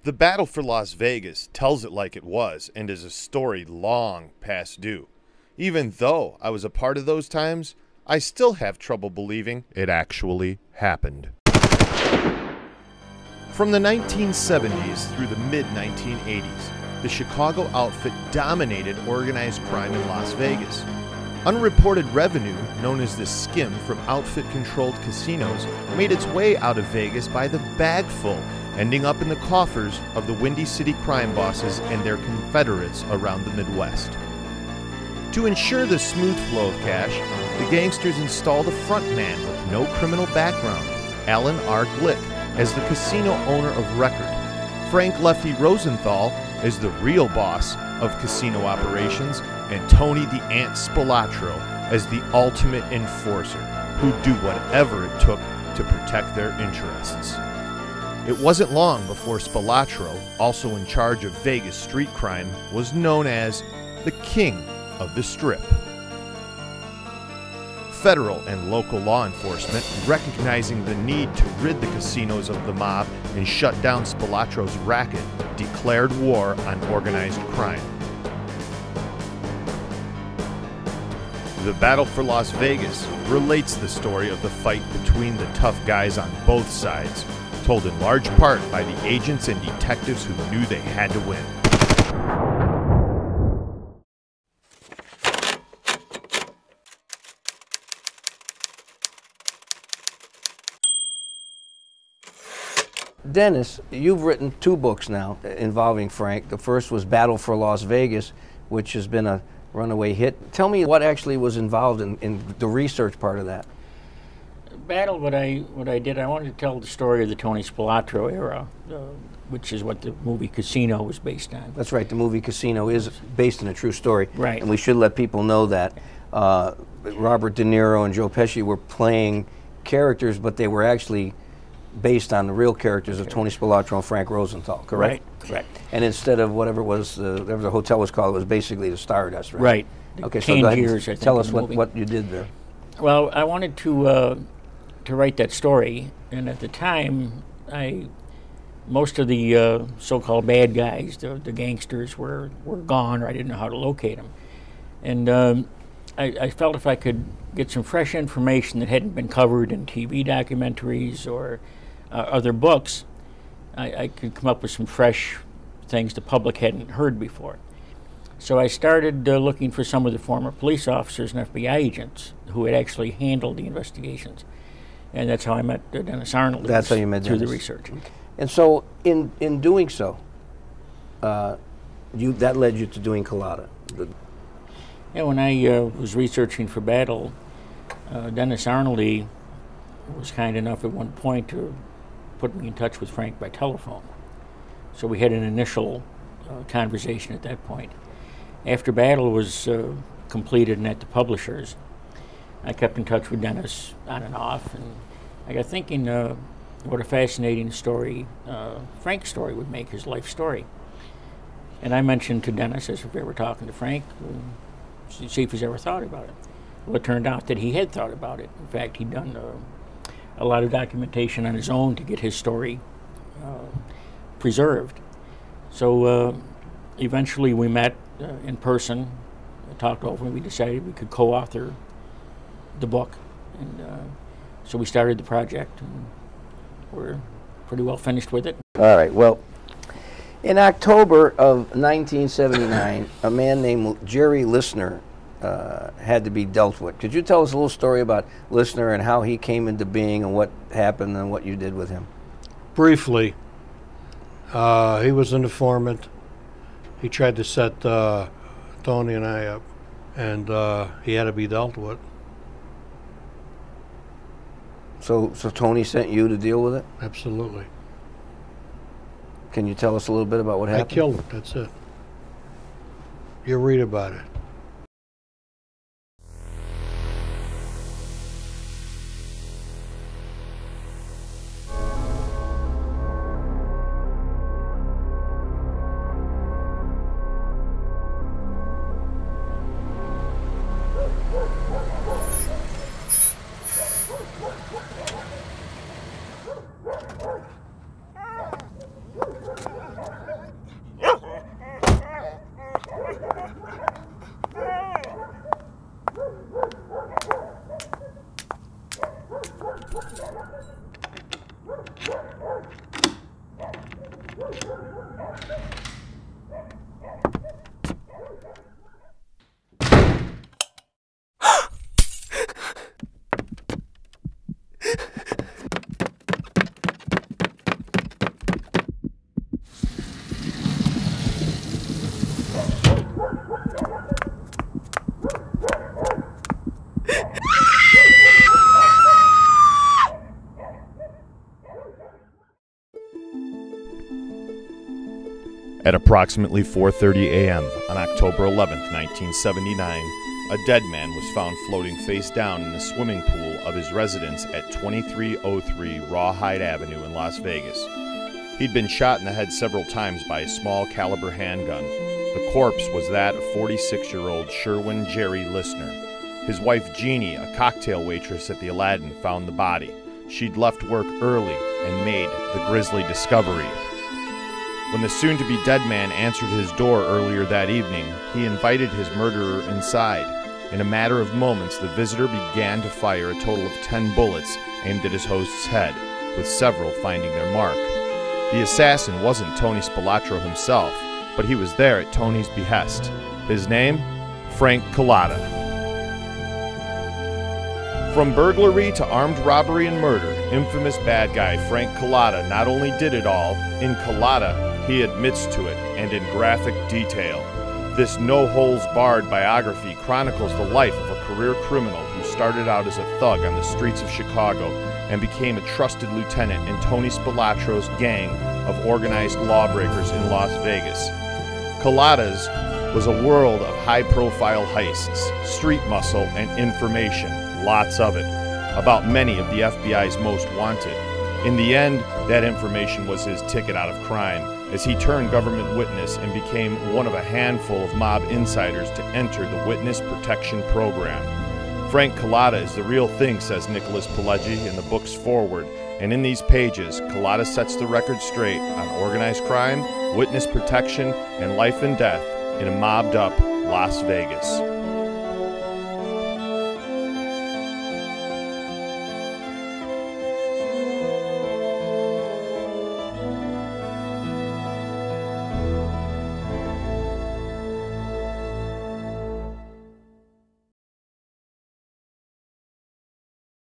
The battle for Las Vegas tells it like it was and is a story long past due. Even though I was a part of those times, I still have trouble believing it actually happened. From the 1970s through the mid-1980s, the Chicago outfit dominated organized crime in Las Vegas. Unreported revenue, known as the skim from outfit-controlled casinos, made its way out of Vegas by the bagful, ending up in the coffers of the Windy City crime bosses and their confederates around the Midwest. To ensure the smooth flow of cash, the gangsters installed a frontman with no criminal background, Alan R. Glick, as the casino owner of record, Frank Lefty Rosenthal as the real boss of casino operations, and Tony the Ant Spilatro as the ultimate enforcer, who'd do whatever it took to protect their interests. It wasn't long before Spilatro, also in charge of Vegas street crime, was known as the King of the Strip. Federal and local law enforcement, recognizing the need to rid the casinos of the mob and shut down Spilatro's racket, declared war on organized crime. The Battle for Las Vegas relates the story of the fight between the tough guys on both sides, told in large part by the agents and detectives who knew they had to win. Dennis, you've written 2 books now involving Frank. The first was Battle for Las Vegas, which has been a runaway hit. Tell me what actually was involved in the research part of that. Battle, what I did, I wanted to tell the story of the Tony Spilatro era, which is what the movie Casino was based on. That's right, the movie Casino is based on a true story. Right. And we should let people know that Robert De Niro and Joe Pesci were playing characters, but they were actually based on the real characters of Tony Spilatro and Frank Rosenthal, correct? Right, correct. And instead of whatever it was, whatever the hotel was called, it was basically the Stardust, right? Right. Okay, so go ahead Tangiers, and tell us what you did there. Well, I wanted to write that story, and at the time, most of the so-called bad guys, the gangsters, were gone, or I didn't know how to locate them. And I felt if I could get some fresh information that hadn't been covered in TV documentaries or other books, I could come up with some fresh things the public hadn't heard before. So I started looking for some of the former police officers and FBI agents who had actually handled the investigations. And that's how I met Dennis Arnold. That's how you met Through Dennis. the research. And so in doing so, that led you to doing Cullotta. Yeah, when I was researching for Battle, Dennis Arnold was kind enough at one point to put me in touch with Frank by telephone. So we had an initial conversation at that point. After Battle was completed and at the publishers, I kept in touch with Dennis on and off, and I got thinking what a fascinating story Frank's story would make, his life story. And I mentioned to Dennis, as if we were talking to Frank, see if he's ever thought about it. Well, it turned out that he had thought about it. In fact, he'd done a lot of documentation on his own to get his story preserved. So eventually we met in person, talked over, and we decided we could co-author the book. And so we started the project, and we're pretty well finished with it. All right, well, in October of 1979, a man named Jerry Listener had to be dealt with. Could you tell us a little story about Listener and how he came into being and what happened and what you did with him? Briefly, he was an informant. He tried to set Tony and I up, and he had to be dealt with. So Tony sent you to deal with it? Absolutely. Can you tell us a little bit about what happened? I killed him, that's it. You read about it. At approximately 4:30 a.m. on October 11, 1979, a dead man was found floating face down in the swimming pool of his residence at 2303 Rawhide Avenue in Las Vegas. He'd been shot in the head several times by a small caliber handgun. The corpse was that of 46-year-old Sherwin Jerry Listener. His wife Jeannie, a cocktail waitress at the Aladdin, found the body. She'd left work early and made the grisly discovery. When the soon-to-be dead man answered his door earlier that evening, he invited his murderer inside. In a matter of moments, the visitor began to fire a total of 10 bullets aimed at his host's head, with several finding their mark. The assassin wasn't Tony Spilotro himself, but he was there at Tony's behest. His name? Frank Cullotta. From burglary to armed robbery and murder, infamous bad guy Frank Cullotta not only did it all, in Cullotta, he admits to it, and in graphic detail. This no-holds-barred biography chronicles the life of a career criminal who started out as a thug on the streets of Chicago and became a trusted lieutenant in Tony Spilotro's gang of organized lawbreakers in Las Vegas. Cullotta's was a world of high-profile heists, street muscle, and information, lots of it, about many of the FBI's most wanted. In the end, that information was his ticket out of crime, as he turned government witness and became one of a handful of mob insiders to enter the Witness Protection Program. Frank Cullotta is the real thing, says Nicholas Pileggi in the book's foreword, and in these pages, Cullotta sets the record straight on organized crime, witness protection, and life and death in a mobbed-up Las Vegas.